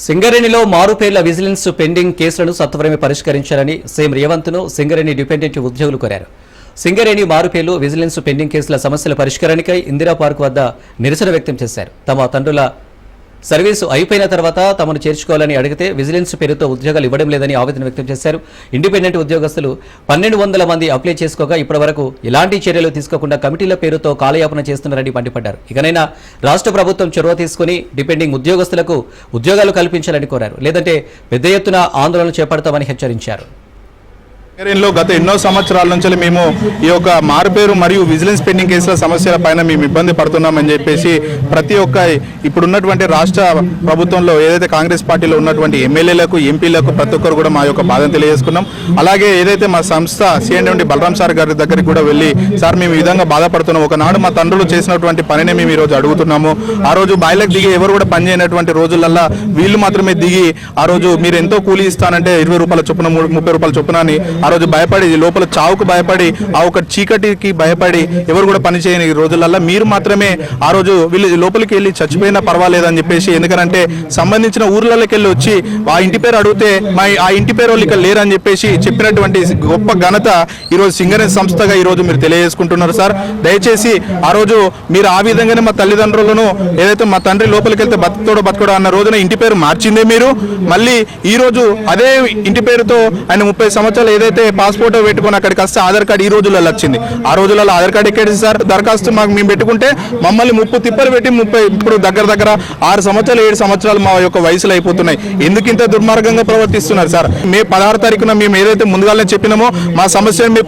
సింగరేణిలో మారుపేర్ల vigilance pending కేసులను సత్వరమే పరిష్కరించాలని సీఎం రేవంత్ను సింగరేణి డిపెండెంట్ ఉద్యోగులు కోరారు. సింగరేణి మారుపేర్లు విజిలెన్స్ పెండింగ్ కేసుల సమస్యల పరిష్కారానికై ఇందిరా పార్క్ వద్ద నిరసన వ్యక్తం చేశారు. తమ తండ్రుల సర్వీసు అయిపోయిన తర్వాత తమను చేర్చుకోవాలని అడిగితే విజిలెన్స్ పేరుతో ఉద్యోగాలు ఇవ్వడం లేదని ఆవేదన వ్యక్తం చేశారు. ఇండిపెండెంట్ ఉద్యోగస్తులు 1200 మంది అప్లై చేసుకోగా ఇప్పటివరకు ఎలాంటి చర్యలు తీసుకోకుండా కమిటీల పేరుతో కాలయాపన చేస్తున్నారని మండిపడ్డారు. ఇకనైనా రాష్ట్ర ప్రభుత్వం చొరవ తీసుకుని డిపెండింగ్ ఉద్యోగస్తులకు ఉద్యోగాలు కల్పించాలని కోరారు. లేదంటే పెద్ద ఎత్తున ఆందోళన చేపడతామని హెచ్చరించారు. సింగరేణిలో గత ఎన్నో సంవత్సరాల నుంచి మేము ఈ యొక్క మారుపేరు మరియు విజిలెన్స్ పెండింగ్ కేసుల సమస్యల పైన మేము ఇబ్బంది పడుతున్నామని చెప్పేసి ప్రతి ఒక్క ఇప్పుడున్నటువంటి రాష్ట్ర ప్రభుత్వంలో ఏదైతే కాంగ్రెస్ పార్టీలో ఉన్నటువంటి ఎమ్మెల్యేలకు ఎంపీలకు ప్రతి ఒక్కరు కూడా మా యొక్క బాధను తెలియజేసుకున్నాం. అలాగే ఏదైతే మా సంస్థ సిఎండి బలరాం సార్ గారి దగ్గరికి కూడా వెళ్ళి సార్ మేము ఈ విధంగా బాధపడుతున్నాం, ఒకనాడు మా తండ్రులు చేసినటువంటి పనినే మేము ఈరోజు అడుగుతున్నాము. ఆ రోజు బాయిలకు దిగి ఎవరు కూడా పని చేయనటువంటి రోజులల్లా వీళ్ళు మాత్రమే దిగి ఆ రోజు మీరు ఎంతో కూలీ ఇస్తానంటే 20 రూపాయల చొప్పున 30 రూపాయల చొప్పున అని ఆ రోజు భయపడి లోపల చావుకు భయపడి ఆ ఒక చీకటికి భయపడి ఎవరు కూడా పని చేయని రోజులల్లా మీరు మాత్రమే ఆ రోజు వీళ్ళు లోపలికి వెళ్ళి చచ్చిపోయినా పర్వాలేదని చెప్పేసి, ఎందుకంటే సంబంధించిన ఊర్లలోకి వెళ్ళి వచ్చి ఆ ఇంటి పేరు అడిగితే ఆ ఇంటి పేరు వాళ్ళు ఇక్కడ లేరని చెప్పేసి చెప్పినటువంటి గొప్ప ఘనత ఈరోజు సింగరేణి సంస్థగా ఈరోజు మీరు తెలియజేసుకుంటున్నారు. సార్ దయచేసి ఆ రోజు మీరు ఆ విధంగానే మా తల్లిదండ్రులను ఏదైతే మా తండ్రి లోపలికి వెళ్తే బతుకోడు అన్న రోజున ఇంటి పేరు మార్చిందే మీరు, మళ్ళీ ఈ రోజు అదే ఇంటి పేరుతో ఆయన 30 సంవత్సరాలు ఏదైతే పాస్పోర్ట్ పెట్టుకుని అక్కడికి వస్తే ఆధార్ కార్డు ఈ రోజులలో వచ్చింది. ఆ రోజులలో ఆధార్ కార్డు ఎక్కడి సార్ దరఖాస్తు మాకు మేము పెట్టుకుంటే మమ్మల్ని 30 తిప్పలు పెట్టి ఇప్పుడు దగ్గర 6 సంవత్సరాలు 7 సంవత్సరాలు మా యొక్క వయసులో అయిపోతున్నాయి. ఎందుకు ఇంత దుర్మార్గంగా ప్రవర్తిస్తున్నారు సార్? మే 16 తారీఖున మేము ఏదైతే ముందుగానే చెప్పినామో మా సమస్యను మీ